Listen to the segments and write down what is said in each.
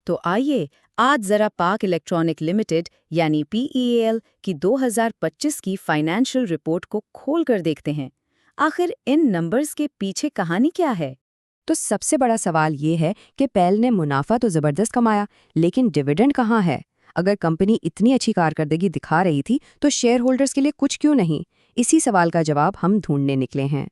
तो आइए आज जरा पाक इलेक्ट्रॉनिक लिमिटेड यानी PEAL की 2025 की फाइनेंशियल रिपोर्ट को खोल कर देखते हैं। आखिर इन नंबर्स के पीछे कहानी क्या है? तो सबसे बड़ा सवाल ये है कि पेल ने मुनाफा तो जबरदस्त कमाया, लेकिन डिविडेंड कहाँ है? अगर कंपनी इतनी अच्छी कारकर्दगी दिखा रही थी तो शेयर होल्डर्स के लिए कुछ क्यों नहीं? इसी सवाल का जवाब हम ढूंढने निकले हैं।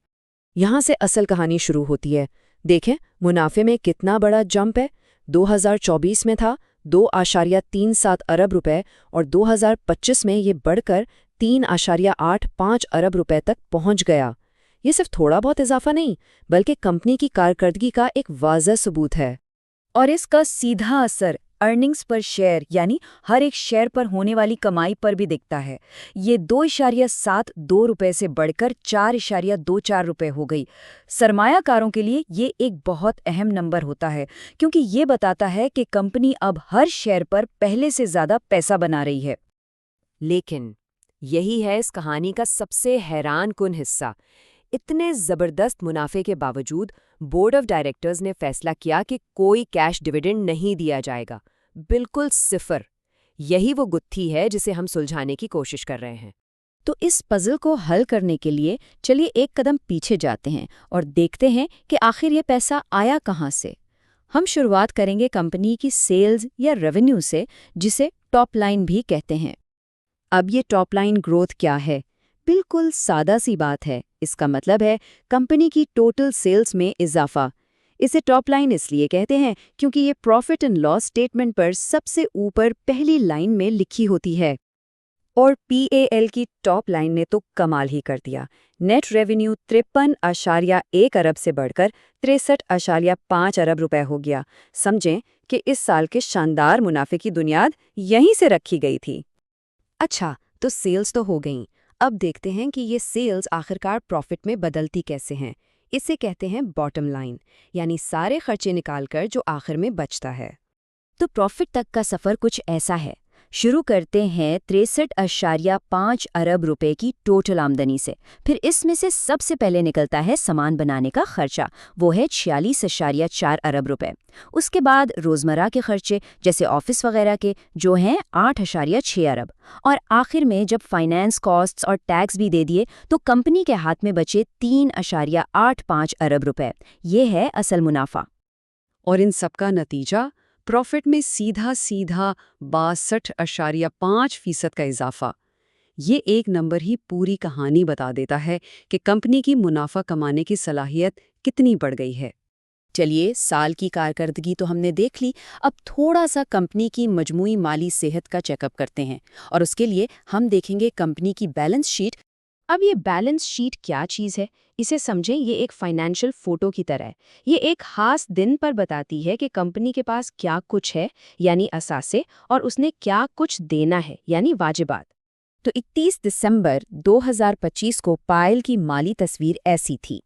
यहाँ से असल कहानी शुरू होती है। देखें मुनाफे में कितना बड़ा जंप है। 2024 में था 2.37 अरब रुपए और 2025 में ये बढ़कर 3.85 अरब रुपए तक पहुंच गया। ये सिर्फ थोड़ा बहुत इजाफा नहीं, बल्कि कंपनी की कारकर्दगी का एक वाज़ह सबूत है। और इसका सीधा असर अर्निंग्स पर शेयर यानी हर एक शेयर पर होने वाली कमाई पर भी दिखता है। ये 2.72 रुपए से बढ़कर 4.24 रुपए हो गई। सरमायाकारों के लिए ये एक बहुत अहम नंबर होता है, क्योंकि ये बताता है कि कंपनी अब हर शेयर पर पहले से ज़्यादा पैसा बना रही है। लेकिन यही है इस कहानी का सबसे हैरानकुन हिस्सा। इतने ज़बरदस्त मुनाफे के बावजूद बोर्ड ऑफ डायरेक्टर्स ने फैसला किया कि कोई कैश डिविडेंड नहीं दिया जाएगा, बिल्कुल सिफर। यही वो गुत्थी है जिसे हम सुलझाने की कोशिश कर रहे हैं। तो इस पजल को हल करने के लिए चलिए एक कदम पीछे जाते हैं और देखते हैं कि आखिर ये पैसा आया कहाँ से। हम शुरुआत करेंगे कंपनी की सेल्स या रेवेन्यू से, जिसे टॉप लाइन भी कहते हैं। अब ये टॉप लाइन ग्रोथ क्या है? बिल्कुल सादा सी बात है। इसका मतलब है कंपनी की टोटल सेल्स में इजाफा। इसे टॉप लाइन इसलिए कहते हैं क्योंकि ये प्रॉफिट एंड लॉस स्टेटमेंट पर सबसे ऊपर पहली लाइन में लिखी होती है। और PAL की टॉप लाइन ने तो कमाल ही कर दिया। नेट रेवेन्यू 53.1 अरब से बढ़कर 63.5 अरब रुपए हो गया। समझें कि इस साल के शानदार मुनाफे की बुनियाद यहीं से रखी गई थी। अच्छा, तो सेल्स तो हो गईं। अब देखते हैं कि ये सेल्स आखिरकार प्रॉफिट में बदलती कैसे हैं। इसे कहते हैं बॉटम लाइन, यानी सारे खर्चे निकालकर जो आखिर में बचता है। तो प्रॉफिट तक का सफ़र कुछ ऐसा है। शुरू करते हैं 63.5 अरब रुपए की टोटल आमदनी से। फिर इसमें से सबसे पहले निकलता है सामान बनाने का खर्चा, वो है 46.4 अरब रुपए। उसके बाद रोज़मर्रा के खर्चे जैसे ऑफिस वगैरह के, जो हैं 8.6 अरब। और आखिर में जब फाइनेंस कॉस्ट्स और टैक्स भी दे दिए तो कंपनी के हाथ में बचे 3.85 अरब रुपए। ये है असल मुनाफा। और इन सबका नतीजा प्रॉफिट में सीधा 62.5% का इजाफा। ये एक नंबर ही पूरी कहानी बता देता है कि कंपनी की मुनाफा कमाने की सलाहियत कितनी बढ़ गई है। चलिए, साल की कारकर्दगी तो हमने देख ली। अब थोड़ा सा कंपनी की मजमूई माली सेहत का चेकअप करते हैं, और उसके लिए हम देखेंगे कंपनी की बैलेंस शीट। अब ये बैलेंस शीट क्या चीज़ है, इसे समझें। ये एक फाइनेंशियल फोटो की तरह है। ये एक खास दिन पर बताती है कि कंपनी के पास क्या कुछ है, यानी असासे, और उसने क्या कुछ देना है, यानी वाजिबात। तो 31 दिसंबर 2025 को पायल की माली तस्वीर ऐसी थी।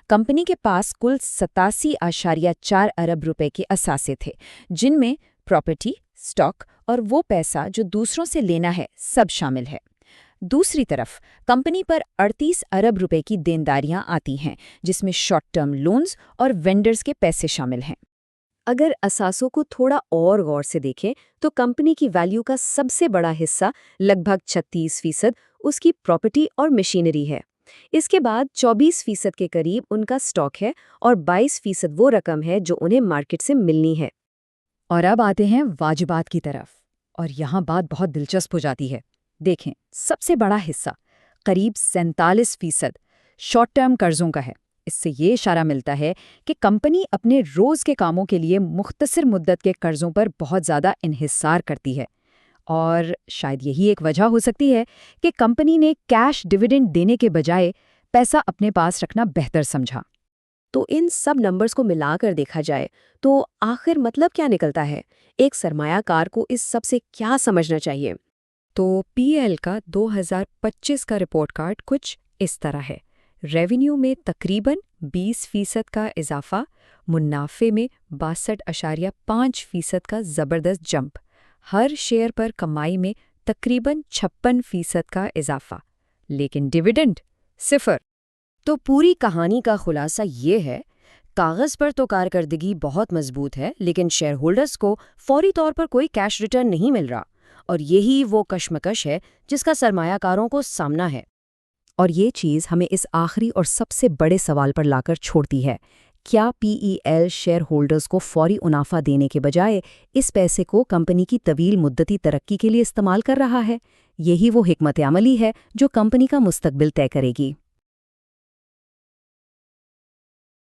कंपनी के पास कुल 87.4 अरब रुपए के असासे थे, जिनमें प्रॉपर्टी, स्टॉक और वो पैसा जो दूसरों से लेना है, सब शामिल है। दूसरी तरफ कंपनी पर 38 अरब रुपए की देनदारियां आती हैं, जिसमें शॉर्ट टर्म लोन्स और वेंडर्स के पैसे शामिल हैं। अगर असासों को थोड़ा और गौर से देखें तो कंपनी की वैल्यू का सबसे बड़ा हिस्सा, लगभग 36% उसकी प्रॉपर्टी और मशीनरी है। इसके बाद 24% के करीब उनका स्टॉक है और 22% वो रकम है जो उन्हें मार्केट से मिलनी है। और अब आते हैं वाजिबात की तरफ, और यहाँ बात बहुत दिलचस्प हो जाती है। देखें, सबसे बड़ा हिस्सा करीब 47% शॉर्ट टर्म कर्जों का है। इससे ये इशारा मिलता है कि कंपनी अपने रोज़ के कामों के लिए मुख्तसर मुद्दत के कर्जों पर बहुत ज़्यादा इन्हिसार करती है। और शायद यही एक वजह हो सकती है कि कंपनी ने कैश डिविडेंड देने के बजाय पैसा अपने पास रखना बेहतर समझा। तो इन सब नंबर्स को मिलाकर देखा जाए तो आखिर मतलब क्या निकलता है? एक सरमायाकार को इस सब से क्या समझना चाहिए? तो PL का 2025 का रिपोर्ट कार्ड कुछ इस तरह है। रेवेन्यू में तकरीबन 20% का इजाफा, मुनाफे में 62.5% का ज़बरदस्त जंप, हर शेयर पर कमाई में तकरीबन 56% का इजाफा, लेकिन डिविडेंड सिफर। तो पूरी कहानी का खुलासा ये है, कागज़ पर तो कारकर्दगी बहुत मजबूत है, लेकिन शेयर होल्डर्स को फौरी तौर पर कोई कैश रिटर्न नहीं मिल रहा। और यही वो कशमकश है जिसका सरमायाकारों को सामना है। और ये चीज़ हमें इस आखिरी और सबसे बड़े सवाल पर लाकर छोड़ती है, क्या PEL शेयर होल्डर्स को फौरी मुनाफा देने के बजाय इस पैसे को कंपनी की तवील मुद्दती तरक्की के लिए इस्तेमाल कर रहा है? यही वो हिकमत अमली है जो कंपनी का मुस्तकबिल तय करेगी।